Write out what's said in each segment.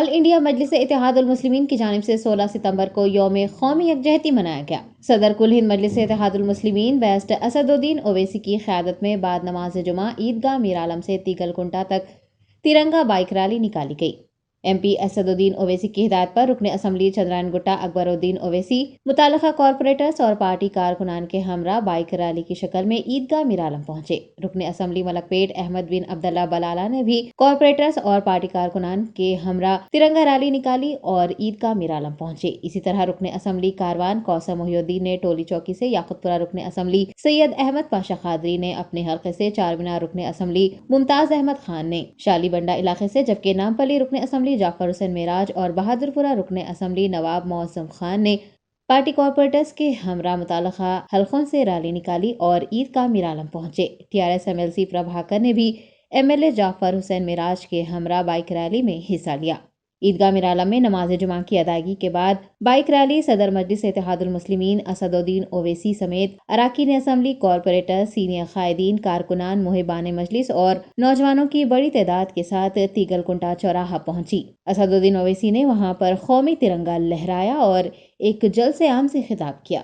آل India مجلس اتحاد المسلمین کی جانب سے 16 ستمبر کو یوم قومی یکجہتی منایا گیا۔ صدر کل ہند مجلس اتحاد المسلمین بیسٹ اسد الدین اویسی کی قیادت میں بعد نماز جمعہ عیدگاہ میر عالم سے تیگل کنٹا تک ترنگا بائک ریلی نکالی گئی۔ ایم پی اسد الدین اویسی کی ہدایت پر رکن اسمبلی چندرائن گٹا اکبر الدین اویسی متعلقہ کارپوریٹرز اور پارٹی کارکنان کے ہمراہ بائک ریلی کی شکل میں عیدگاہ میر عالم پہنچے۔ رکن اسمبلی ملک پیٹ احمد بن عبداللہ بلالہ نے بھی کارپوریٹرز اور پارٹی کارکنان کے ہمراہ ترنگا ریلی نکالی اور عیدگاہ میر عالم پہنچے۔ اسی طرح رکن اسمبلی کاروان کوثر محی الدین نے ٹولی چوکی سے، یاقوت پورہ رکن اسمبلی سید احمد پاشا قادری نے اپنے حلقے سے، چار مینار رکن اسمبلی ممتاز احمد خان نے شالی بنڈا علاقے سے، جبکہ نامپلی رکن اسمبلی جعفر حسین معراج اور بہادر پورہ رکن اسمبلی نواب معظم خان نے پارٹی کارپوریٹرز کے ہمراہ متعلقہ حلقوں سے ریلی نکالی اور عیدگاہ میر عالم پہنچے۔ TRS MLC پربھاکر نے بھی MLA جعفر حسین معراج کے ہمراہ بائک ریلی میں حصہ لیا۔ عیدگاہ میر عالم میں نماز جمعہ کی ادائیگی کے بعد بائک ریلی صدر مجلس اتحاد المسلمین اسد الدین اویسی سمیت اراکین اسمبلی، کارپوریٹر، سینئر قائدین، کارکنان، محبان مجلس اور نوجوانوں کی بڑی تعداد کے ساتھ تیگل کنٹا چوراہا پہنچی۔ اسد الدین اویسی نے وہاں پر قومی ترنگا لہرایا اور ایک جلسے عام سے خطاب کیا۔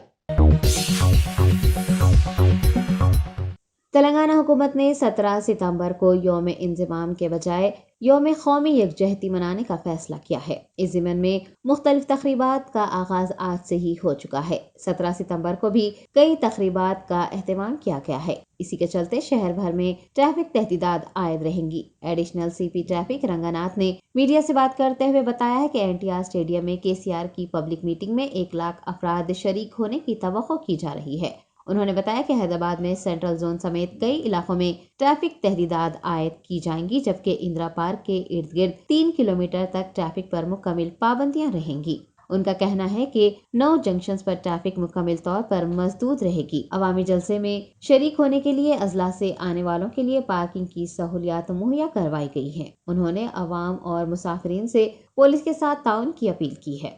تلنگانہ حکومت نے 17 ستمبر کو یوم انضمام کے بجائے یوم قومی یکجہتی منانے کا فیصلہ کیا ہے۔ اس ضمن میں مختلف تقریبات کا آغاز آج سے ہی ہو چکا ہے۔ 17 ستمبر کو بھی کئی تقریبات کا اہتمام کیا گیا ہے۔ اسی کے چلتے شہر بھر میں ٹریفک تحدیدات عائد رہیں گی۔ ایڈیشنل CP ٹریفک رنگاناتھ نے میڈیا سے بات کرتے ہوئے بتایا ہے کہ NTR اسٹیڈیم میں KCR کی پبلک میٹنگ میں 1 لاکھ افراد شریک ہونے کی توقع کی جا رہی ہے۔ انہوں نے بتایا کہ حیدرآباد میں سینٹرل زون سمیت کئی علاقوں میں ٹریفک تحدیدات عائد کی جائیں گی، جبکہ اندرا پارک کے ارد گرد 3 کلومیٹر تک ٹریفک پر مکمل پابندیاں رہیں گی۔ ان کا کہنا ہے کہ 9 جنکشنز پر ٹریفک مکمل طور پر مسدود رہے گی۔ عوامی جلسے میں شریک ہونے کے لیے اضلاع سے آنے والوں کے لیے پارکنگ کی سہولیات مہیا کروائی گئی ہیں۔ انہوں نے عوام اور مسافرین سے پولیس کے ساتھ تعاون کی اپیل کی ہے۔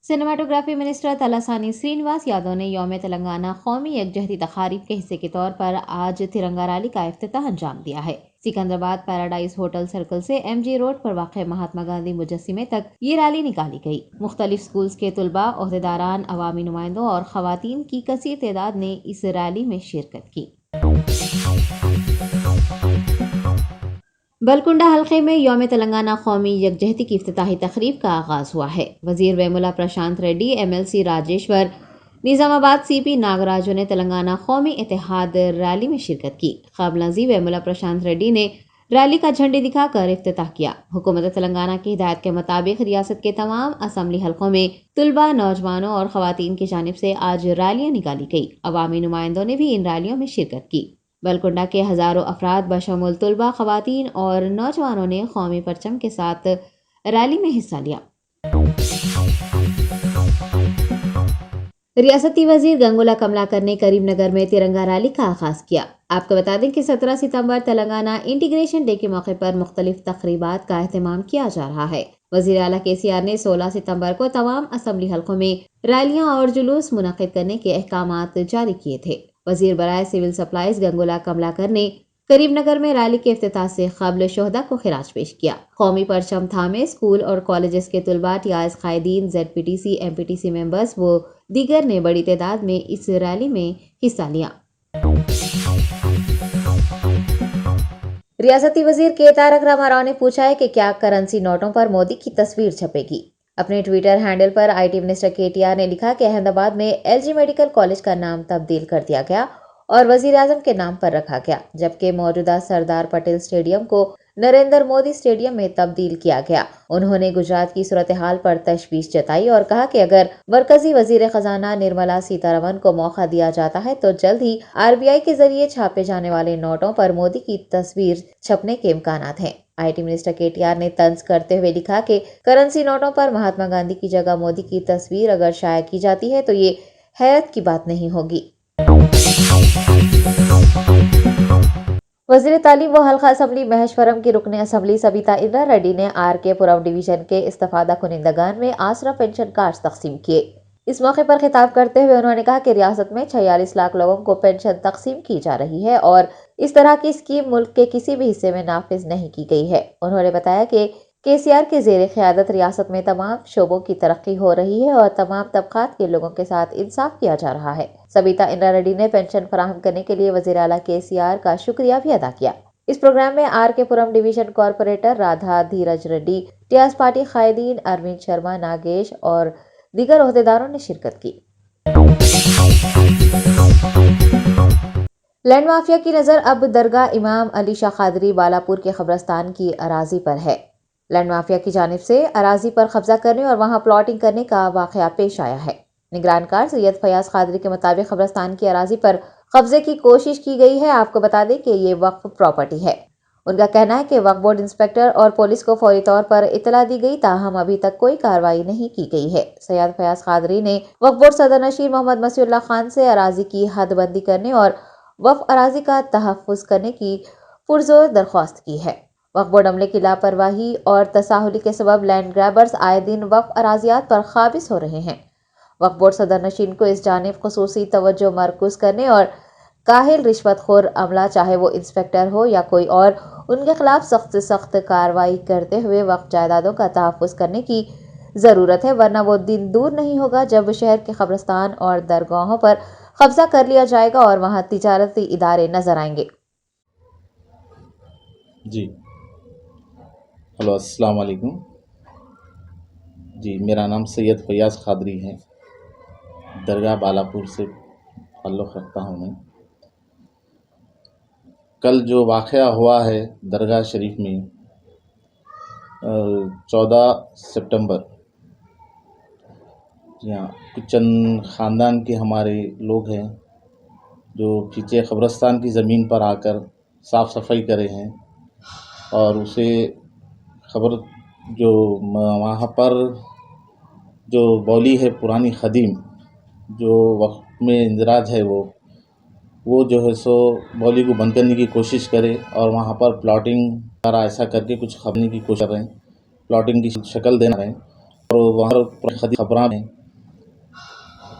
سنیماٹوگرافی منسٹر تلاسانی سرینواس یادو نے یوم تلنگانہ قومی یکجہتی تقاریب کے حصے کے طور پر آج ترنگا ریلی کا افتتاح انجام دیا ہے۔ سکندرآباد پیراڈائز ہوٹل سرکل سے MG روڈ پر واقع مہاتما گاندھی مجسمے تک یہ ریلی نکالی گئی۔ مختلف سکولز کے طلباء، عہدیداران، عوامی نمائندوں اور خواتین کی کثیر تعداد نے اس ریلی میں شرکت کی۔ بلکنڈہ حلقے میں یوم تلنگانہ قومی یکجہتی کی افتتاحی تقریب کا آغاز ہوا ہے۔ وزیر ویمولا پرشانت ریڈی، MLC راجیشور، نظام آباد CP ناگراجو نے تلنگانہ قومی اتحاد ریلی میں شرکت کی۔ قابل نظیر ویمولا پرشانت ریڈی نے ریلی کا جھنڈی دکھا کر افتتاح کیا۔ حکومت تلنگانہ کی ہدایت کے مطابق ریاست کے تمام اسمبلی حلقوں میں طلباء، نوجوانوں اور خواتین کی جانب سے آج ریلیاں نکالی گئی۔ عوامی نمائندوں نے بھی ان ریلیوں میں شرکت کی۔ بلکنڈہ کے ہزاروں افراد بشمول طلباء، خواتین اور نوجوانوں نے قومی پرچم کے ساتھ ریلی میں حصہ لیا۔ ریاستی وزیر گنگولا کملاکر نے کریم نگر میں ترنگا ریلی کا آغاز کیا۔ آپ کو بتا دیں کہ 17 ستمبر تلنگانہ انٹیگریشن ڈے کے موقع پر مختلف تقریبات کا اہتمام کیا جا رہا ہے۔ وزیر اعلیٰ KCR نے 16 ستمبر کو تمام اسمبلی حلقوں میں ریلیاں اور جلوس منعقد کرنے کے احکامات جاری کیے تھے۔ وزیر برائے سول سپلائز گنگولا کملاکر نے کریم نگر میں ریلی کے افتتاح سے قبل شہداء کو خراج پیش کیا۔ قومی پرچم تھامے اسکول اور کالجز کے طلباء، TRS قائدین، ZPTC MPTC ممبرز و دیگر نے بڑی تعداد میں اس ریلی میں حصہ لیا۔ ریاستی وزیر کے تارک راما راؤ نے پوچھا ہے کہ کیا کرنسی نوٹوں پر مودی کی تصویر چھپے گی۔ اپنے Twitter handle per IT minister KTR نے لکھا کہ احمد آباد میں LG میڈیکل کالج کا نام تبدیل کر دیا گیا اور وزیر اعظم کے نام پر رکھا گیا، جبکہ موجودہ سردار پٹیل اسٹیڈیم کو نریندر مودی اسٹیڈیم میں تبدیل کیا گیا۔ انہوں نے گجرات کی صورتحال پر تشویش جتائی اور کہا کہ اگر مرکزی وزیر خزانہ نرملا سیتارمن کو موقع دیا جاتا ہے تو جلد ہی RBI کے ذریعے چھاپے جانے والے نوٹوں پر مودی کی تصویر چھپنے کے امکانات ہیں۔ IT منسٹر KTR نے طنز کرتے ہوئے لکھا کہ کرنسی نوٹوں پر مہاتما گاندھی کی جگہ مودی کی تصویر اگر شائع کی جاتی ہے تو یہ حیرت کی بات نہیں ہوگی۔ وزیر تعلیم و حلقہ اسمبلی مہیشورم کی رکن اسمبلی سبیتا اندرا ریڈی نے RK پورم ڈویژن کے استفادہ کنندگان میں آسرا پینشن کارڈز تقسیم کیے۔ اس موقع پر خطاب کرتے ہوئے انہوں نے کہا کہ ریاست میں 46 لاکھ لوگوں کو پینشن تقسیم کی جا رہی ہے اور اس طرح کی اسکیم ملک کے کسی بھی حصے میں نافذ نہیں کی گئی ہے۔ انہوں نے بتایا کہ KCR کے زیر قیادت ریاست میں تمام شعبوں کی ترقی ہو رہی ہے اور تمام طبقات کے لوگوں کے ساتھ انصاف کیا جا رہا ہے۔ سبیتا اندرا ریڈی نے پینشن فراہم کرنے کے لیے وزیر اعلیٰ KCR کا شکریہ بھی ادا کیا۔ اس پروگرام میں RK پورم division corporator Radha Dheeraj ready, ٹیاس party قائدین اروند شرما، ناگیش اور دیگر عہدیداروں نے شرکت کی۔ لینڈ مافیا کی نظر اب درگاہ امام علی شاہ قادری بالاپور کے قبرستان کی اراضی پر ہے۔ لینڈ مافیا کی جانب سے اراضی پر قبضہ کرنے اور وہاں پلاٹنگ کرنے کا واقعہ پیش آیا ہے۔ نگران کار سید فیاض قادری کے مطابق قبرستان کی اراضی پر قبضے کی کوشش کی گئی ہے۔ آپ کو بتا دیں کہ یہ وقف پراپرٹی ہے۔ ان کا کہنا ہے کہ وقف بورڈ انسپکٹر اور پولیس کو فوری طور پر اطلاع دی گئی، تاہم ابھی تک کوئی کارروائی نہیں کی گئی ہے۔ سید فیاض قادری نے وقف بورڈ صدر نشین محمد مسیح اللہ خان سے اراضی کی حد بندی کرنے اور وقف اراضی کا تحفظ کرنے کی پرزور درخواست کی ہے۔ وقف بورڈ عملے کی لاپرواہی اور تساہلی کے سبب لینڈ گریبرز آئے دن وقف اراضیات پر قابض ہو رہے ہیں۔ وقف بورڈ صدر نشین کو اس جانب خصوصی توجہ مرکوز کرنے اور کاہل رشوت خور عملہ، چاہے وہ انسپکٹر ہو یا کوئی اور، ان کے خلاف سخت سے سخت کارروائی کرتے ہوئے وقف جائیدادوں کا تحفظ کرنے کی ضرورت ہے، ورنہ وہ دن دور نہیں ہوگا جب شہر کے قبرستان اور درگاہوں پر قبضہ کر لیا جائے گا اور وہاں تجارتی ادارے نظر آئیں گے۔ جی ہلو، السلام علیکم۔ جی، میرا نام سید فیاض قادری ہے، درگاہ بالاپور سے تعلق رکھتا ہوں میں۔ کل جو واقعہ ہوا ہے درگاہ شریف میں 14 سپٹمبر، جی ہاں، کچھ چند خاندان کے ہمارے لوگ ہیں جو پیچھے قبرستان کی زمین پر آ کر صاف صفائی کرے ہیں اور اسے خبر جو وہاں پر جو بولی ہے پرانی قدیم جو وقت میں اندراج ہے وہ جو ہے سو بولی کو بند کرنے کی کوشش کرے اور وہاں پر پلاٹنگ پر ایسا کر کے کچھ خبرنے کی کوشش کر رہے ہیں، پلاٹنگ کی شکل دینا رہے ہیں اور وہاں پر خبراں ہیں،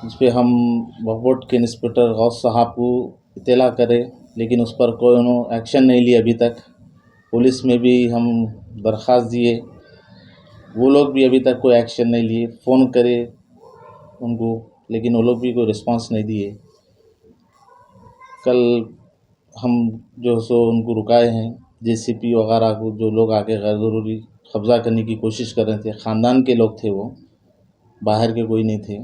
جس پہ ہم وقف بورڈ کے انسپکٹر غوث صاحب کو اطلاع کرے، لیکن اس پر کوئی ایکشن نہیں لیے ابھی تک۔ پولیس میں بھی ہم درخواست دیے، وہ لوگ بھی ابھی تک کوئی ایکشن نہیں لیے۔ فون کرے ان کو، لیکن وہ لوگ بھی کوئی رسپانس نہیں دیے۔ کل ہم جو سو ان کو رکائے ہیں، JCP وغیرہ کو، جو لوگ آ کے غیر ضروری قبضہ کرنے کی کوشش کر رہے تھے، خاندان کے لوگ تھے، وہ باہر کے کوئی نہیں تھے،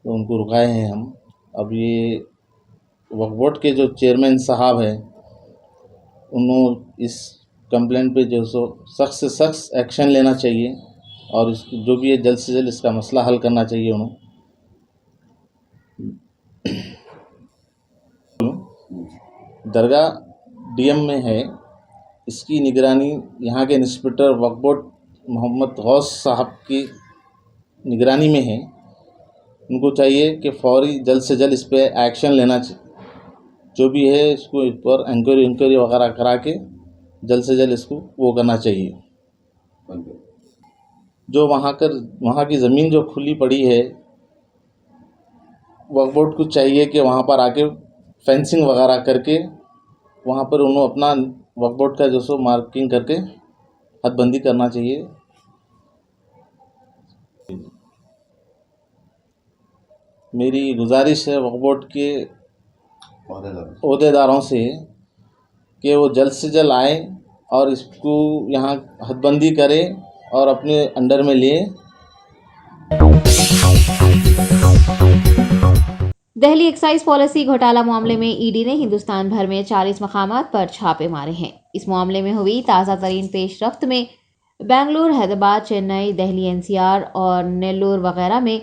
تو ان کو رکائے ہیں ہم۔ اب یہ وقف بورڈ کے جو چیئرمین صاحب ہیں، انہوں اس کمپلین پہ جو سو سخت سے سخت ایکشن لینا چاہیے اور اس جو بھی ہے جلد سے جلد اس کا مسئلہ حل کرنا چاہیے انہوں۔ درگاہ DM میں ہے، اس کی نگرانی یہاں کے انسپکٹر وقف بورڈ محمد غوث صاحب کی نگرانی میں ہے۔ ان کو چاہیے کہ فوری جلد سے جلد اس پہ ایکشن لینا چاہیے، جو بھی ہے اس کو اس پر انکوائری وغیرہ کرا کے جلد سے جلد اس کو وہ کرنا چاہیے۔ جو وہاں کی زمین جو کھلی پڑی ہے، وقف بورڈ کو چاہیے کہ وہاں پر آ کے فینسنگ وغیرہ کر کے وہاں پر انہوں اپنا وقف بورڈ کا جو سو مارکنگ کر کے حد بندی کرنا چاہیے۔ میری گزارش ہے وقف بورڈ کے عہدیداروں سے کہ وہ جلد سے جلد آئیں اور اس کو یہاں حد بندی کرے اور اپنے انڈر میں لے۔ دہلی ایکسائز پالیسی گھوٹالہ معاملے میں ED نے ہندوستان بھر میں 40 مقامات پر چھاپے مارے ہیں۔ اس معاملے میں ہوئی تازہ ترین پیش رفت میں بنگلور، حیدرآباد، چنئی، دہلی NCR اور نیلور وغیرہ میں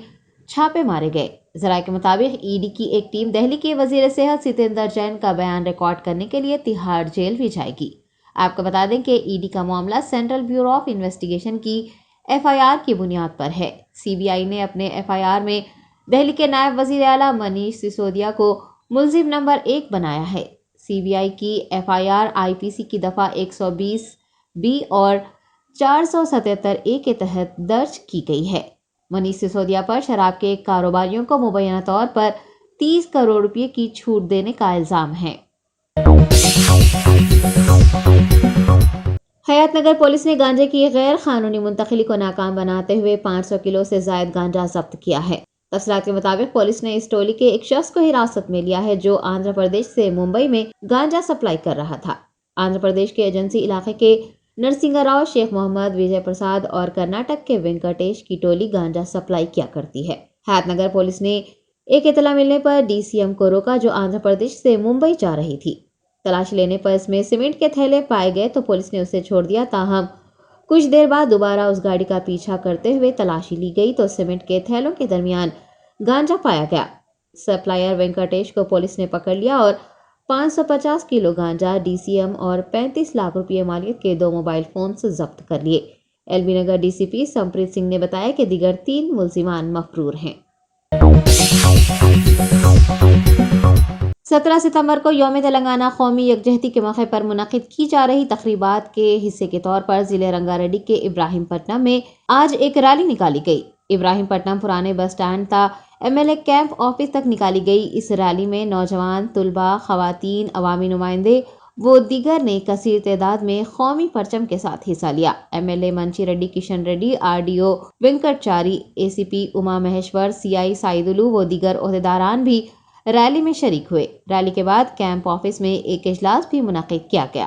چھاپے مارے گئے۔ ذرائع کے مطابق ED کی ایک ٹیم دہلی کے وزیر صحت ستیندر جین کا بیان ریکارڈ کرنے کے لیے تہاڑ جیل بھی جائے گی۔ آپ کو بتا دیں کہ ED کا معاملہ سینٹرل بیورو آف انویسٹیگیشن کی FIR کی بنیاد پر ہے۔ CBI نے اپنے FIR میں دہلی کے نائب وزیر اعلیٰ منیش سسودیا کو ملزم نمبر 1 بنایا ہے۔ CBI کی FIR IPC کی دفعہ 120B اور 477A کے تحت درج کی گئی ہے۔ منیش سسودیا پر شراب کے کاروباریوں کو مبینہ طور پر 30 کروڑ روپے کی چھوٹ دینے کا الزام ہے۔ حیات نگر پولیس نے گانجے کی غیر قانونی منتقلی کو ناکام بناتے ہوئے 500 کلو سے زائد گانجا ضبط کیا ہے۔ تفصیلات کے مطابق پولیس نے اس ٹولی کے ایک شخص کو حراست میں لیا ہے جو آندھرا پردیش سے ممبئی میں گانجا سپلائی کر رہا تھا۔ آندھرا پردیش کے ایجنسی علاقے کے نرسنگا راؤ، شیخ محمد، وجے پرساد اور کرناٹک کے وینکٹیش کی ٹولی گانجا سپلائی کیا کرتی ہے۔ حیات نگر پولیس نے ایک اطلاع ملنے پر ڈی سی ایم کو روکا جو آندھرا پردیش سے ممبئی جا رہی تھی۔ تلاش لینے پر اس میں سیمنٹ کے تھیلے پائے گئے تو پولیس نے اسے چھوڑ دیا، تاہم کچھ دیر بعد دوبارہ اس گاڑی کا پیچھا کرتے ہوئے تلاشی لی گئی تو سیمنٹ کے تھیلوں کے درمیان گانجا پایا گیا۔ سپلائر وینکٹیش کو پولیس نے پکڑ لیا اور 550 کلو گانجا، ڈی سی ایم اور 35 لاکھ روپے مالیت کے 2 موبائل فونز ضبط کر لیے۔ L B Nagar D C P Sampreet Singh نے بتایا کہ دیگر 3 ملزمان مفرور ہیں۔ 17 ستمبر کو یوم تلنگانہ قومی یکجہتی کے موقع پر منعقد کی جا رہی تقریبات کے حصے کے طور پر ضلع رنگا ریڈی کے ابراہیم پٹنم میں آج ایک ریلی نکالی گئی۔ ابراہیم پٹنم پرانے بس سٹینڈ تا M L A camp office تک نکالی گئی۔ اس ریلی میں نوجوان، طلباء، خواتین، عوامی نمائندے و دیگر نے کثیر تعداد میں قومی پرچم کے ساتھ حصہ لیا۔ M L A Manchi Reddy, Kishan Reddy, R D O Venkat Chari, A C P Uma Maheshwar, سی آئی سائیدلو و دیگر عہدیداران بھی ریلی میں شریک ہوئے۔ ریلی کے بعد کیمپ آفس میں ایک اجلاس بھی منعقد کیا گیا۔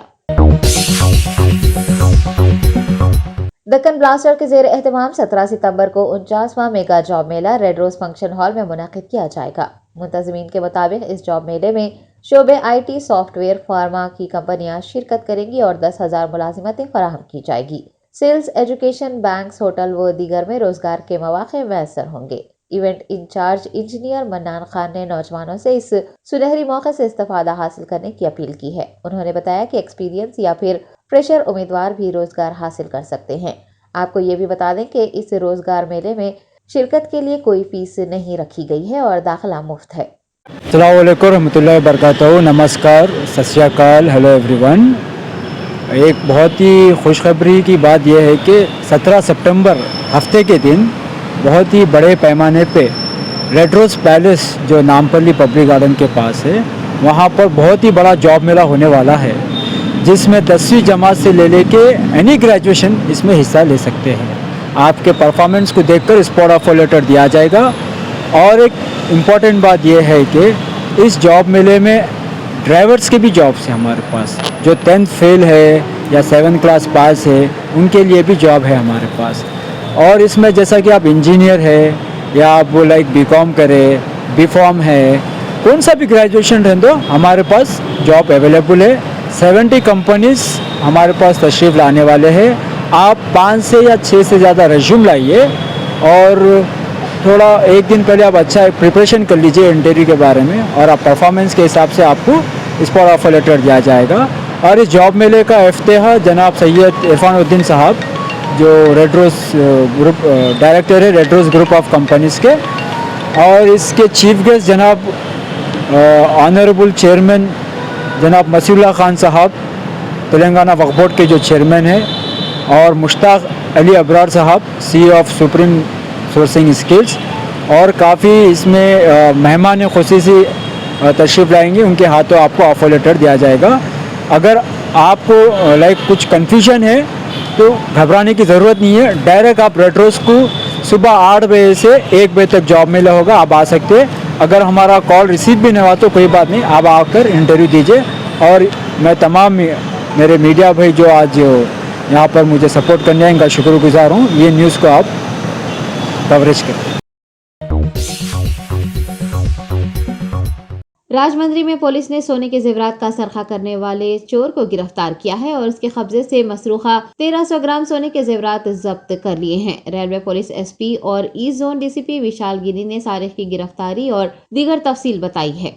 دکن بلاسٹر کے زیر اہتمام 17 ستمبر کو 49واں میگا جاب میلہ ریڈ روز فنکشن ہال میں منعقد کیا جائے گا۔ منتظمین کے مطابق اس جاب میلے میں شعبے I T, soft where, pharma کی کمپنیاں شرکت کریں گی اور 10,000 ملازمتیں فراہم کی جائے گی۔ سیلز، ایجوکیشن، بینکس، ہوٹل و دیگر میں روزگار کے مواقع میسر ہوں گے۔ ایونٹ انچارج انجینئر منان خان نے نوجوانوں سے اس سنہری موقع سے استفادہ حاصل کرنے کی اپیل کی ہے۔ انہوں نے بتایا کہ ایکسپیرینس یا پھر فریشر امیدوار بھی روزگار حاصل کر سکتے ہیں۔ آپ کو یہ بھی بتا دیں کہ اس روزگار میلے میں شرکت کے لیے کوئی فیس نہیں رکھی گئی ہے اور داخلہ مفت ہے۔ السلام علیکم رحمۃ اللہ وبرکاتہ، نمسکار، ست شری اکال، ہیلو ایوری ون۔ ایک بہت ہی خوشخبری کی بات یہ ہے کہ 17 سپٹمبر ہفتے کے دن بہت ہی بڑے پیمانے پہ ریڈ روز پیلس جو نامپلی پبلک گارڈن کے پاس ہے، وہاں پر بہت ہی بڑا جاب میلہ ہونے والا ہے، جس میں 10ویں جماعت سے لے کے اینی گریجویشن اس میں حصہ لے سکتے ہیں۔ آپ کے پرفارمنس کو دیکھ کر اسپاٹ آفر لیٹر دیا جائے گا۔ اور ایک امپورٹنٹ بات یہ ہے کہ اس جاب میلے میں ڈرائیورس کے بھی جابس ہیں ہمارے پاس، جو 10th فیل ہے یا 7th کلاس پاس ہے ان کے لیے بھی جاب ہے ہمارے پاس۔ اور اس میں جیسا کہ آپ انجینئر ہے یا آپ وہ لائک بی کام کرے، بی فارم ہے، کون سا بھی گریجویشن رہنے دو، ہمارے پاس جاب اویلیبل ہے۔ 70 کمپنیز ہمارے پاس تشریف لانے والے ہیں۔ آپ 5 سے یا 6 سے زیادہ ریزیوم لائیے اور تھوڑا ایک دن پہلے آپ اچھا پریپریشن کر لیجئے انٹرویو کے بارے میں، اور آپ پرفارمنس کے حساب سے آپ کو اسپاٹ آفر لیٹر دیا جائے گا۔ اور اس جاب میلے کا افتتاح جناب سید عرفان الدین صاحب، جو ریڈ روز گروپ ڈائریکٹر ہے Red Rose group of companies کے، اور اس کے چیف گیسٹ جناب آنریبل چیئرمین جناب مسیح اللہ خان صاحب، تلنگانہ وقف بورڈ کے جو چیئرمین ہیں، اور مشتاق Ali Abrar sahab, C E O of supreme sourcing skills, اور کافی اس میں مہمان خصوصی تشریف لائیں گے، ان کے ہاتھوں آپ کو آفر لیٹر دیا جائے گا۔ اگر آپ کو لائک کچھ کنفیوژن ہے تو گھبرانے کی ضرورت نہیں ہے، ڈائریکٹ آپ ریڈ روز کو صبح 8 بجے سے 1 بجے تک جاب میلہ ہوگا، آپ آ سکتے ہیں۔ اگر ہمارا کال ریسیو بھی نہیں ہوا تو کوئی بات نہیں، آپ آ کر انٹرویو دیجیے۔ اور میں تمام میرے میڈیا بھائی جو آج یہاں پر مجھے سپورٹ کرنے ہیں، ان کا شکر گزار ہوں۔ یہ نیوز کو آپ کوریج کریں۔ راجمندری میں پولیس نے سونے کے زیورات کا سرقہ کرنے والے چور کو گرفتار کیا ہے اور اس کے قبضے سے مسروقہ 1300 گرام سونے کے زیورات ضبط کر لیے ہیں۔ ریلوے پولیس ایس پی اور ایسٹ زون ڈی سی پی وشال گیری نے سارق کی گرفتاری اور دیگر تفصیل بتائی ہے۔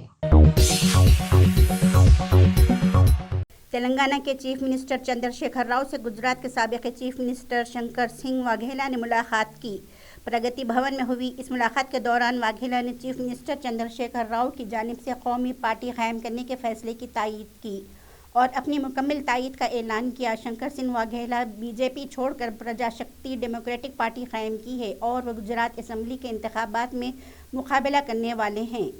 تلنگانہ کے چیف منسٹر چندر شیکھر راؤ سے گجرات کے سابق چیف منسٹر شنکر سنگھ واگھیلا نے ملاقات کی۔ پرگتی بھون میں ہوئی اس ملاقات کے دوران واگھیلا نے چیف منسٹر چندر شیکھر راؤ کی جانب سے قومی پارٹی قائم کرنے کے فیصلے کی تائید کی اور اپنی مکمل تائید کا اعلان کیا۔ شنکر سنگھ واگھیلا بی جے پی چھوڑ کر پرجا شکتی ڈیموکریٹک پارٹی قائم کی ہے اور وہ گجرات اسمبلی کے انتخابات میں مقابلہ کرنے والے ہیں۔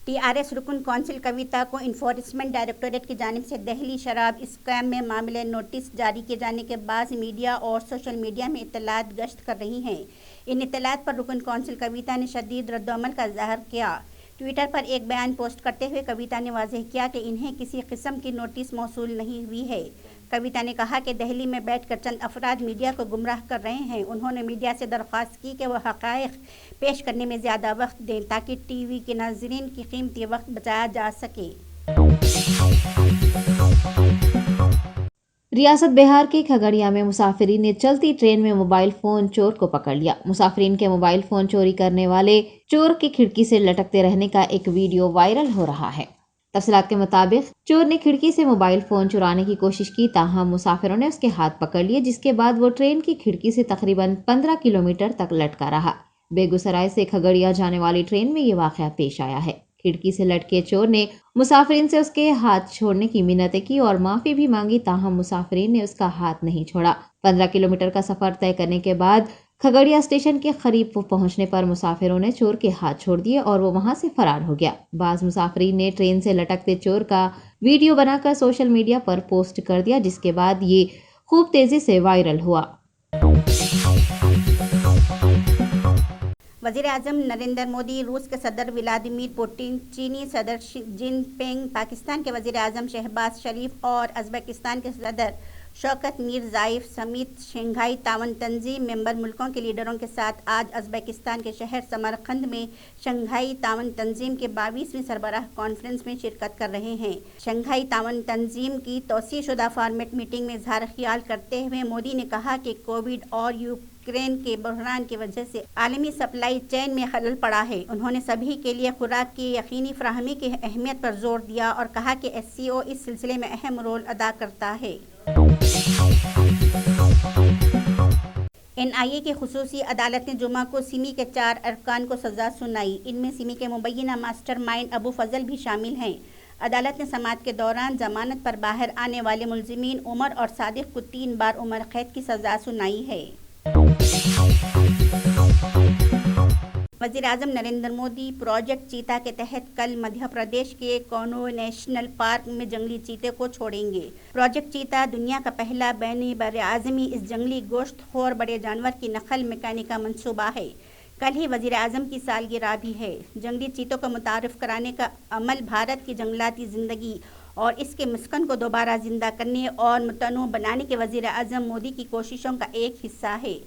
ٹی آر ایس رکن کونسل کویتا کو انفورسمنٹ ڈائریکٹوریٹ کی جانب سے دہلی شراب اسکیم میں معاملے نوٹس جاری کیے جانے کے بعد میڈیا اور سوشل میڈیا میں اطلاعات گشت کر رہی ہیں۔ ان اطلاعات پر رکن کونسل کویتا نے شدید ردعمل کا اظہار کیا۔ ٹویٹر پر ایک بیان پوسٹ کرتے ہوئے کویتا نے واضح کیا کہ انہیں کسی قسم کی نوٹس موصول نہیں ہوئی ہے۔ کویتا نے کہا کہ دہلی میں بیٹھ کر چند افراد میڈیا کو گمراہ کر رہے ہیں۔ انہوں نے میڈیا سے درخواست کی کہ وہ حقائق پیش کرنے میں زیادہ وقت دیں تاکہ ٹی وی کے ناظرین کی قیمتی وقت بچایا جا سکے۔ ریاست بہار کے کھگڑیا میں مسافرین نے چلتی ٹرین میں موبائل فون چور کو پکڑ لیا۔ مسافرین کے موبائل فون چوری کرنے والے چور کی کھڑکی سے لٹکتے رہنے کا ایک ویڈیو وائرل ہو رہا ہے۔ تفصیلات کے مطابق چور نے کھڑکی سے موبائل فون چرانے کی کوشش کی، تاہم مسافروں نے اس کے ہاتھ پکڑ لیے، جس کے بعد وہ ٹرین کی کھڑکی سے تقریباً 15 کلومیٹر تک لٹکا رہا۔ بیگوسرائے سے کھگڑیا جانے والی ٹرین میں یہ واقعہ پیش آیا ہے۔ کھڑکی سے لٹکے چور نے مسافرین سے اس کے ہاتھ چھوڑنے کی منتیں کی اور معافی بھی مانگی، تاہم مسافرین نے اس کا ہاتھ نہیں چھوڑا۔ 15 کلومیٹر کا سفر طے کرنے کے بعد کھگڑیا اسٹیشن کے قریب پہنچنے پر مسافروں نے چور کے ہاتھ چھوڑ دیے اور وہ وہاں سے فرار ہو گیا۔ بعض مسافرین نے ٹرین سے لٹکتے چور کا ویڈیو بنا کر سوشل میڈیا پر پوسٹ کر دیا، جس کے بعد یہ خوب تیزی سے وائرل ہوا۔ وزیر اعظم نریندر مودی، روس کے صدر ولادیمیر پوٹن، چینی صدر شی جن پنگ، پاکستان کے وزیر اعظم شہباز شریف اور ازبکستان کے صدر شوکت میرزائیف سمیت شنگھائی تعاون تنظیم ممبر ملکوں کے لیڈروں کے ساتھ آج ازبکستان کے شہر سمرقند میں شنگھائی تعاون تنظیم کے 22ویں سربراہ کانفرنس میں شرکت کر رہے ہیں۔ شنگھائی تعاون تنظیم کی توسیع شدہ فارمیٹ میٹنگ میں اظہار خیال کرتے ہوئے مودی نے کہا کہ کووڈ اور یوکرین کے بحران کی وجہ سے عالمی سپلائی چین میں خلل پڑا ہے۔ انہوں نے سبھی کے لیے خوراک کی یقینی فراہمی کی اہمیت پر زور دیا اور کہا کہ ایس سی او اس سلسلے میں اہم رول ادا کرتا ہے۔ این آئی اے کی خصوصی عدالت نے جمعہ کو سمی کے 4 ارکان کو سزا سنائی۔ ان میں سمی کے مبینہ ماسٹر مائنڈ ابو فضل بھی شامل ہیں۔ عدالت نے سماعت کے دوران ضمانت پر باہر آنے والے ملزمین عمر اور صادق کو 3 بار عمر قید کی سزا سنائی ہے۔ وزیر اعظم نریندر مودی پروجیکٹ چیتا کے تحت کل مدھیہ پردیش کے کونو نیشنل پارک میں جنگلی چیتے کو چھوڑیں گے۔ پروجیکٹ چیتا دنیا کا پہلا بین براعظمی اس جنگلی گوشت خور بڑے جانور کی نقل مکانی کا منصوبہ ہے۔ کل ہی وزیر اعظم کی سالگرہ بھی ہے۔ جنگلی چیتوں کو متعارف کرانے کا عمل بھارت کی جنگلاتی زندگی اور اس کے مسکن کو دوبارہ زندہ کرنے اور متنوع بنانے کے وزیر اعظم مودی کی کوششوں کا ایک حصہ ہے۔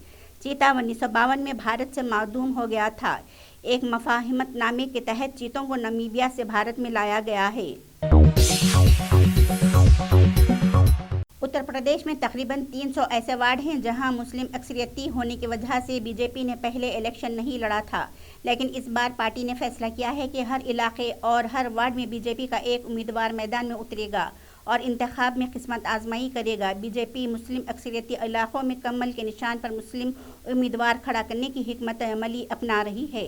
چیتا 1952 میں بھارت سے معدوم ہو گیا تھا۔ ایک مفاہمت نامے کے تحت چیتوں کو نمیبیا سے بھارت میں لایا گیا ہے۔ اتر پردیش میں تقریباً 300 ایسے وارڈ ہیں جہاں مسلم اکثریتی ہونے کی وجہ سے بی جے پی نے پہلے الیکشن نہیں لڑا تھا، لیکن اس بار پارٹی نے فیصلہ کیا ہے کہ ہر علاقے اور ہر وارڈ میں بی جے پی کا ایک امیدوار میدان میں اترے گا اور انتخاب میں قسمت آزمائی کرے گا۔ بی جے پی مسلم اکثریتی علاقوں میں کمل کے نشان پر مسلم امیدوار کھڑا کرنے کی حکمت عملی اپنا رہی ہے۔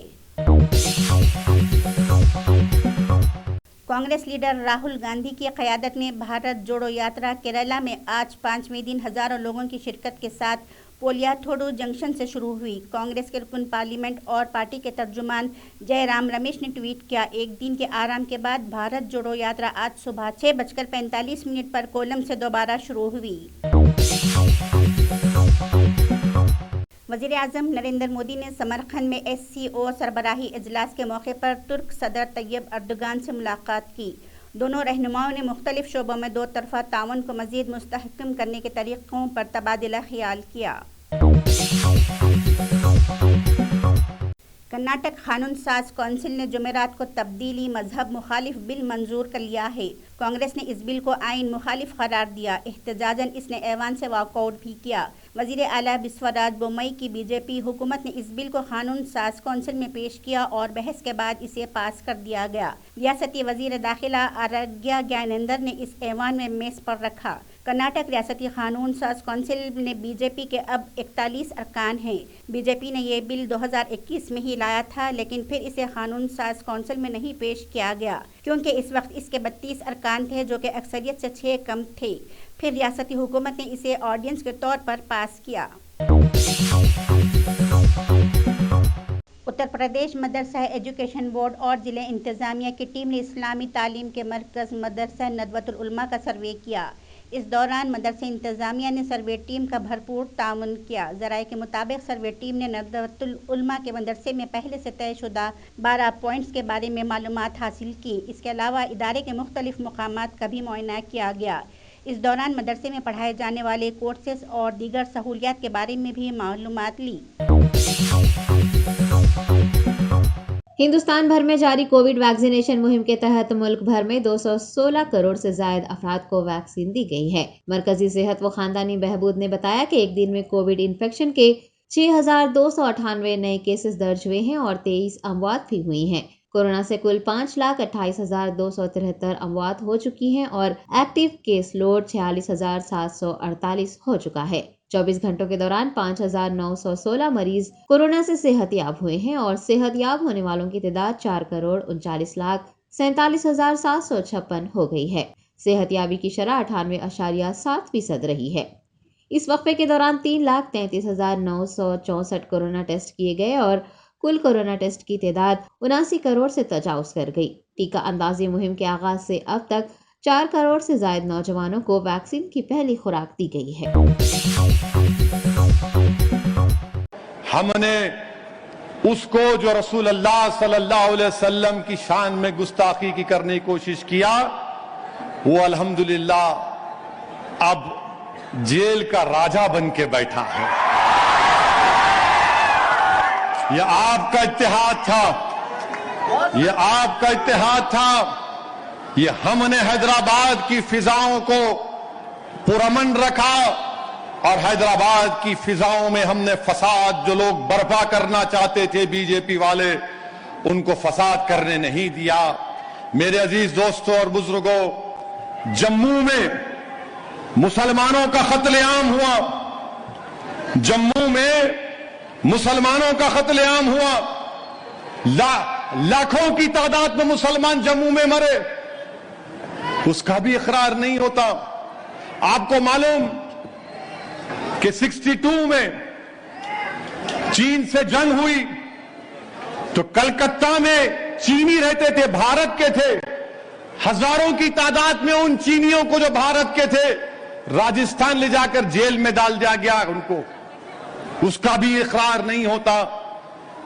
کانگریس لیڈر راہل گاندھی کی قیادت میں بھارت جوڑو یاترا کیرالہ میں آج 5ویں دن ہزاروں لوگوں کی شرکت کے ساتھ پولیاتھوڈو جنکشن سے شروع ہوئی۔ کانگریس کے رکن پارلیمنٹ اور پارٹی کے ترجمان جے رام رمیش نے ٹویٹ کیا، ایک دن کے آرام کے بعد بھارت جوڑو یاترا آج صبح 6:45 پر کولم سے دوبارہ شروع ہوئی۔ وزیر اعظم نریندر مودی نے سمرقند میں ایس سی او سربراہی اجلاس کے موقع پر ترک صدر طیب اردوگان سے ملاقات کی۔ دونوں رہنماؤں نے مختلف شعبوں میں دو طرفہ تعاون کو مزید مستحکم کرنے کے طریقوں پر تبادلہ خیال کیا۔ کرناٹک قانون ساز کونسل نے جمعرات کو تبدیلی مذہب مخالف بل منظور کر لیا ہے۔ کانگریس نے اس بل کو آئین مخالف قرار دیا۔ احتجاجاً اس نے ایوان سے واک آؤٹ بھی کیا۔ وزیر اعلیٰ بسوراج بومئی کی بی جے پی حکومت نے اس بل کو قانون ساز کونسل میں پیش کیا اور بحث کے بعد اسے پاس کر دیا گیا۔ ریاستی وزیر داخلہ آراگیا گیانندر نے اس ایوان میں میز پر رکھا۔ کرناٹک ریاستی قانون ساز کونسل میں بی جے پی کے اب 41 ارکان ہیں۔ بی جے پی نے یہ بل 2021 میں ہی لایا تھا، لیکن پھر اسے قانون ساز کونسل میں نہیں پیش کیا گیا کیونکہ اس وقت اس کے 32 ارکان تھے جو کہ اکثریت سے 6 کم تھے. پھر ریاستی حکومت نے اسے آرڈیننس کے طور پر پاس کیا. اتر پردیش مدرسہ ایجوکیشن بورڈ اور ضلع انتظامیہ کی ٹیم نے اسلامی تعلیم کے مرکز مدرسہ ندوۃ العلماء کا سروے کیا. اس دوران مدرسہ انتظامیہ نے سروے ٹیم کا بھرپور تعاون کیا. ذرائع کے مطابق سروے ٹیم نے ندوۃ العلماء کے مدرسے میں پہلے سے طے شدہ 12 پوائنٹس کے بارے میں معلومات حاصل کی. اس کے علاوہ ادارے کے مختلف مقامات کا بھی معائنہ کیا گیا. اس دوران مدرسے میں پڑھائے جانے والے کورسز اور دیگر سہولیات کے بارے میں بھی معلومات لی. ہندوستان بھر میں جاری کووڈ ویکسینیشن مہم کے تحت ملک بھر میں 216 کروڑ سے زائد افراد کو ویکسین دی گئی ہے. مرکزی صحت و خاندانی بہبود نے بتایا کہ ایک دن میں کووڈ انفیکشن کے 6,298 نئے کیسز درج ہوئے ہیں اور 23 اموات بھی ہوئی ہیں. کورونا سے کل 5,28,273 اموات ہو چکی ہیں اور ایکٹیو کیس لوڈ 46,748 ہو چکا ہے. 24 گھنٹوں کے دوران 5,916 مریض کورونا سے صحت یاب ہوئے ہیں اور صحت یاب ہونے والوں کی تعداد 4,39,47,756 ہو گئی ہے. صحت یابی کی شرح 98.7% رہی ہے. اس وقفے کے دوران 3,33,964 کورونا ٹیسٹ کیے گئے اور کل کورونا ٹیسٹ کی تعداد 79 کروڑ سے تجاوز کر گئی. ٹیکہ اندازی مہم کے آغاز سے اب تک 4 کروڑ سے زائد نوجوانوں کو ویکسین کی پہلی خوراک دی گئی ہے. ہم نے اس کو جو رسول اللہ صلی اللہ علیہ وسلم کی شان میں گستاخی کی کرنے کی کوشش کیا، وہ الحمدللہ اب جیل کا راجہ بن کے بیٹھا ہے. یہ آپ کا اتحاد تھا، یہ آپ کا اتحاد تھا. یہ ہم نے حیدرآباد کی فضاؤں کو پرامن رکھا اور حیدرآباد کی فضاؤں میں ہم نے فساد جو لوگ برپا کرنا چاہتے تھے بی جے پی والے، ان کو فساد کرنے نہیں دیا. میرے عزیز دوستوں اور بزرگوں، جموں میں مسلمانوں کا قتل عام ہوا، جموں میں مسلمانوں کا قتل عام ہوا، لاکھوں کی تعداد میں مسلمان جموں میں مرے، اس کا بھی اقرار نہیں ہوتا. آپ کو معلوم کہ 62 میں چین سے جنگ ہوئی تو کلکتہ میں چینی رہتے تھے، بھارت کے تھے. ہزاروں کی تعداد میں ان چینیوں کو جو بھارت کے تھے راجستھان لے جا کر جیل میں ڈال دیا گیا ان کو، اس کا بھی اقرار نہیں ہوتا.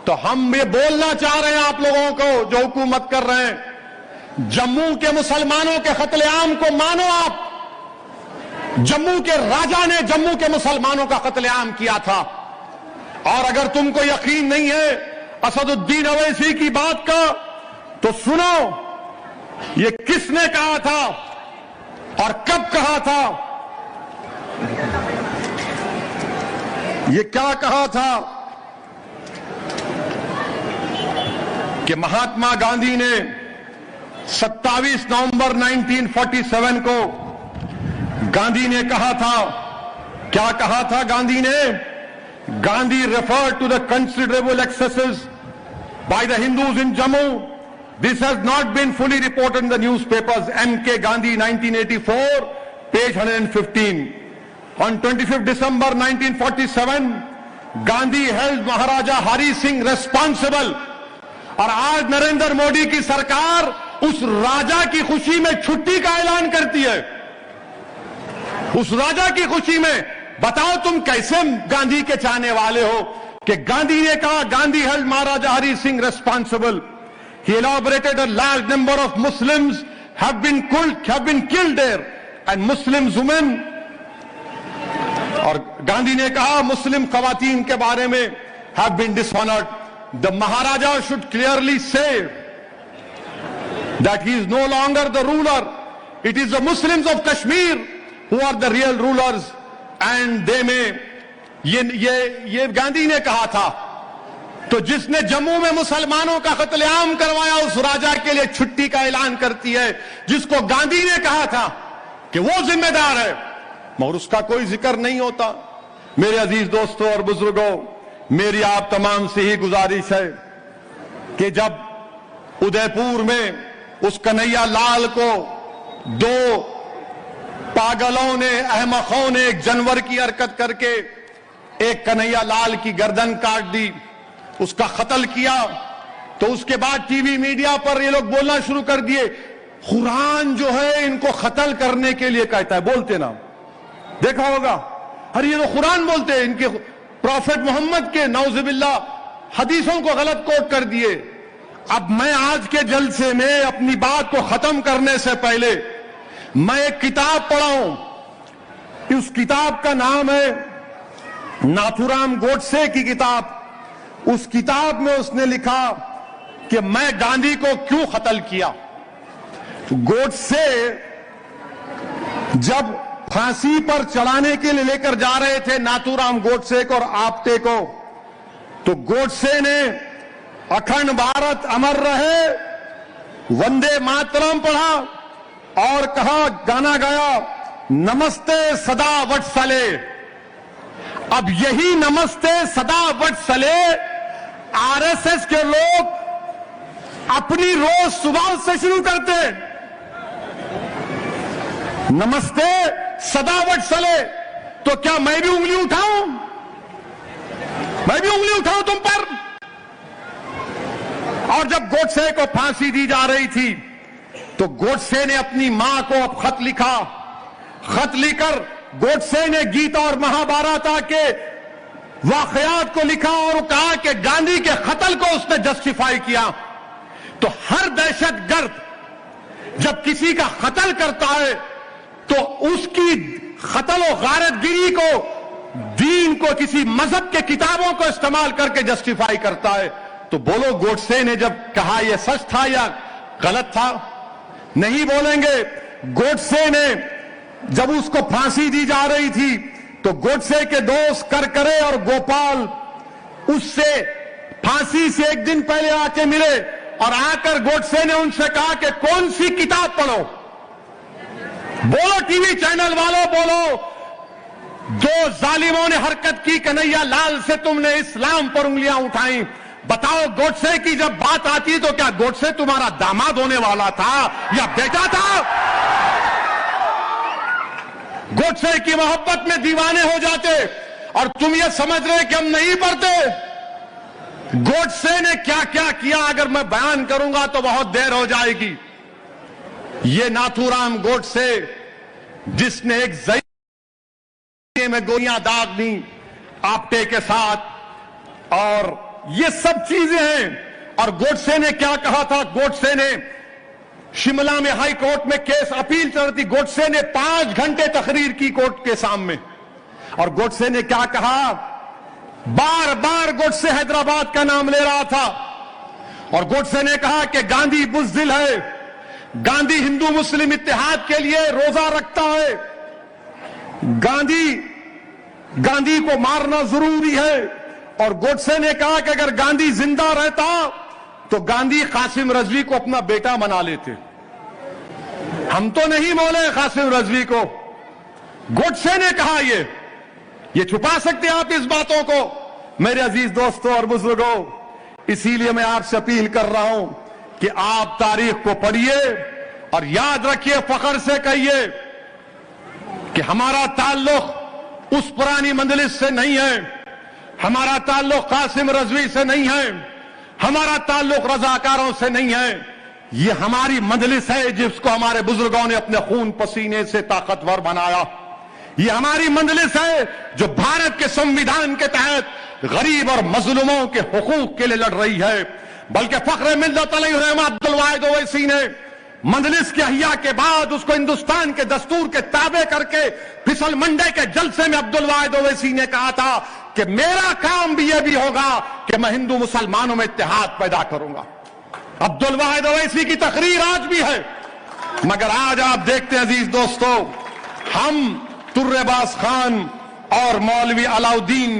تو ہم یہ بولنا چاہ رہے ہیں آپ لوگوں کو جو حکومت کر رہے ہیں، جموں کے مسلمانوں کے قتل عام کو مانو. آپ جموں کے راجہ نے جموں کے مسلمانوں کا قتل عام کیا تھا. اور اگر تم کو یقین نہیں ہے اسد الدین اویسی کی بات کا تو سنو، یہ کس نے کہا تھا اور کب کہا تھا. یہ کیا کہا تھا کہ مہاتما گاندھی نے 27 نومبر 1947 کو گاندھی نے کہا تھا، کیا کہا تھا گاندھی نے؟ Gandhi referred to the considerable excesses by the Hindus in Jammu. This has not been fully reported in the newspapers. M.K. Gandhi, 1984, page 115. On 25th December 1947, Gandhi held Maharaja Hari Singh responsible. اور آج نریندر موڈی کی سرکار اس راجہ کی خوشی میں چھٹی کا اعلان کرتی ہے. اس راجہ کی خوشی میں بتاؤ تم کیسے گاندھی کے چاہنے والے ہو کہ گاندھی نے کہا Gandhi held Maharaja Hari Singh responsible. He elaborated a large number of Muslims have been killed there and Muslims women. اور گاندھی نے کہا مسلم خواتین کے بارے میں have been dishonored. The Maharaja should clearly say that he is no longer the ruler. It is the Muslims of Kashmir who are the real rulers and they may. یہ گاندھی نے کہا تھا. تو جس نے جموں میں مسلمانوں کا قتل عام کروایا اس راجہ کے لیے چھٹی کا اعلان کرتی ہے جس کو گاندھی نے کہا تھا کہ وہ ذمہ دار ہے، مگر اس کا کوئی ذکر نہیں ہوتا. میرے عزیز دوستوں اور بزرگوں، میری آپ تمام سے ہی گزارش ہے کہ جب ادے پور میں اس کنہیا لال کو دو پاگلوں نے، احمقوں نے ایک جانور کی حرکت کر کے ایک کنہیا لال کی گردن کاٹ دی، اس کا قتل کیا. تو اس کے بعد ٹی وی میڈیا پر یہ لوگ بولنا شروع کر دیے قرآن جو ہے ان کو قتل کرنے کے لیے کہتا ہے. بولتے نا، دیکھا ہوگا، ارے یہ تو قرآن بولتے ہیں، ان کے پروفٹ محمد کے نعوذ باللہ حدیثوں کو غلط کوٹ کر دیے. اب میں آج کے جلسے میں اپنی بات کو ختم کرنے سے پہلے میں ایک کتاب پڑھا ہوں. اس کتاب کا نام ہے ناتھورام گوڈسے کی کتاب. اس کتاب میں اس نے لکھا کہ میں گاندھی کو کیوں قتل کیا. گوڈسے جب پھانسی پر چڑھانے کے لیے لے کر جا رہے تھے ناتھورام گوڈسے کو اور آپٹے کو، تو گوڈسے نے اکھنڈ بھارت امر رہے، وندے ماترم پڑھا اور کہا، گانا گایا، نمستے سدا وٹسلے. اب یہی نمستے سدا وٹسلے آر ایس ایس کے لوگ اپنی روز صبح سے شروع کرتے. نمستے سدا وٹسلے. تو کیا میں بھی انگلی اٹھاؤں؟ میں بھی انگلی اٹھاؤں تم پر؟ اور جب گوڈسے کو پھانسی دی جا رہی تھی تو گوڈسے نے اپنی ماں کو اب خط لکھا. خط لکھ کر گوڈسے نے گیتا اور مہابھارتا کے واقعات کو لکھا اور کہا کہ گاندھی کے قتل کو اس نے جسٹیفائی کیا. تو ہر دہشت گرد جب کسی کا قتل کرتا ہے تو اس کی قتل و غارت گری کو، دین کو، کسی مذہب کے کتابوں کو استعمال کر کے جسٹیفائی کرتا ہے. تو بولو گوڈسے نے جب کہا یہ سچ تھا یا غلط تھا؟ نہیں بولیں گے. گوڈسے نے جب اس کو پھانسی دی جا رہی تھی تو گوڈسے کے دوست کرکرے اور گوپال اس سے پھانسی سے ایک دن پہلے آ کے ملے اور آ کر گوڈسے نے ان سے کہا کہ کون سی کتاب پڑھو. بولو ٹی وی چینل والوں، بولو. دو ظالموں نے حرکت کی، کنہیا لال سے تم نے اسلام پر انگلیاں اٹھائیں. بتاؤ گوڈسے کی جب بات آتی تو کیا گوڈسے تمہارا داماد ہونے والا تھا یا بیٹا تھا؟ گوڈسے کی محبت میں دیوانے ہو جاتے اور تم یہ سمجھ رہے کہ ہم نہیں پڑھتے. گوڈسے نے کیا کیا کیا اگر میں بیان کروں گا تو بہت دیر ہو جائے گی. یہ ناتھورام گوڈسے جس نے ایک زئی میں گولیاں داغ دی آپٹے کے ساتھ، اور یہ سب چیزیں ہیں. اور گوڈسے نے کیا کہا تھا؟ گوڈسے نے شملہ میں ہائی کورٹ میں کیس اپیل چل رہی تھی، گوڈسے نے 5 گھنٹے تقریر کی کورٹ کے سامنے. اور گوڈسے نے کیا کہا؟ بار بار گوڈسے حیدرآباد کا نام لے رہا تھا اور گوڈسے نے کہا کہ گاندھی بزدل ہے، گاندھی ہندو مسلم اتحاد کے لیے روزہ رکھتا ہے، گاندھی کو مارنا ضروری ہے. اور گوڈسے نے کہا کہ اگر گاندھی زندہ رہتا تو گاندھی قاسم رضوی کو اپنا بیٹا بنا لیتے. ہم تو نہیں بولے قاسم رضوی کو، گوڈسے نے کہا. یہ چھپا سکتے آپ اس باتوں کو؟ میرے عزیز دوستوں اور بزرگوں، اسی لیے میں آپ سے اپیل کر رہا ہوں کہ آپ تاریخ کو پڑھیے اور یاد رکھیے، فخر سے کہیے کہ ہمارا تعلق اس پرانی مجلس سے نہیں ہے، ہمارا تعلق قاسم رضوی سے نہیں ہے، ہمارا تعلق رضاکاروں سے نہیں ہے. یہ ہماری مجلس ہے جس کو ہمارے بزرگوں نے اپنے خون پسینے سے طاقتور بنایا. یہ ہماری مجلس ہے جو بھارت کے سمویدھان کے تحت غریب اور مظلوموں کے حقوق کے لیے لڑ رہی ہے. بلکہ فخر ملت علیہ الرحمہ عبدالواحد اویسی نے مجلس کے احیاء کے بعد اس کو ہندوستان کے دستور کے تابع کر کے پھسل منڈے کے جلسے میں عبدالواحد اویسی نے کہا تھا کہ میرا کام بھی یہ بھی ہوگا کہ میں ہندو مسلمانوں میں اتحاد پیدا کروں گا. عبدالواحد اویسی کی تقریر آج بھی ہے. مگر آج آپ دیکھتے ہیں عزیز دوستو، ہم ترباز خان اور مولوی علاؤدین،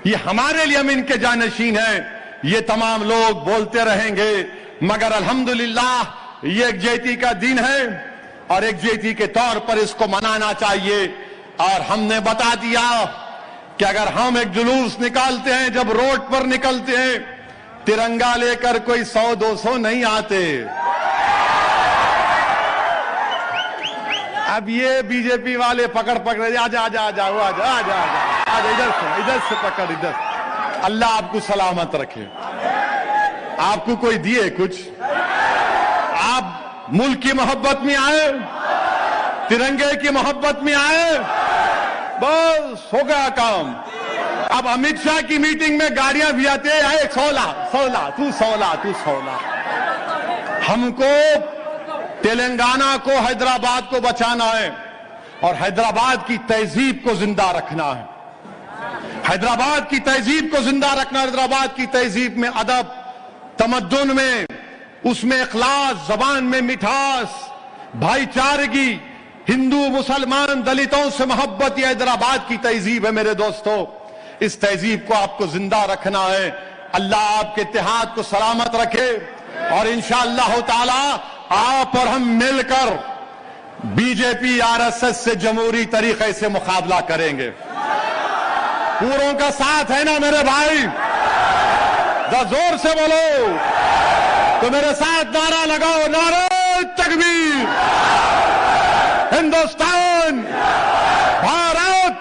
یہ ہمارے لیے ہم ان کے جانشین ہیں. یہ تمام لوگ بولتے رہیں گے، مگر الحمدللہ یہ یکجہتی کا دن ہے اور یکجہتی کے طور پر اس کو منانا چاہیے. اور ہم نے بتا دیا کہ اگر ہم ایک جلوس نکالتے ہیں، جب روڈ پر نکلتے ہیں، ترنگا لے کر کوئی 100-200 نہیں آتے. اب یہ بی جے پی والے پکڑ آجا ادھر سے پکڑ ادھر. اللہ آپ کو سلامت رکھے. آپ کو کوئی دیے کچھ؟ آپ ملک کی محبت میں آئے, ترنگے کی محبت میں آئے, بس ہو گیا کام. اب امت شاہ کی میٹنگ میں گاڑیاں بھی آتے ہیں 16. ہم کو تلنگانہ کو, حیدرآباد کو بچانا ہے اور حیدرآباد کی تہذیب کو زندہ رکھنا ہے. حیدرآباد کی تہذیب کو زندہ رکھنا. حیدرآباد کی تہذیب میں ادب, تمدن میں, اس میں اخلاص, زبان میں مٹھاس, بھائی چارگی, ہندو مسلمان دلتوں سے محبت, یہ حیدرآباد کی تہذیب ہے میرے دوستو. اس تہذیب کو آپ کو زندہ رکھنا ہے. اللہ آپ کے اتحاد کو سلامت رکھے اور انشاءاللہ تعالی آپ اور ہم مل کر B J P R S S سے جمہوری طریقے سے مقابلہ کریں گے. پوروں کا ساتھ ہے نا میرے بھائی؟ ذرا زور سے بولو تو میرے ساتھ نعرہ لگاؤ, نعرہ تکبیر, ہندوستان, بھارت,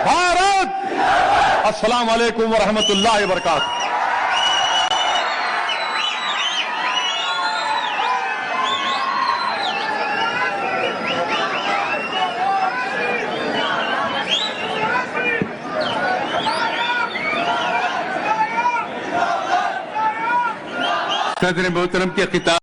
بھارت. السلام علیکم ورحمۃ اللہ وبرکاتہ. صدر محترم کے خطاب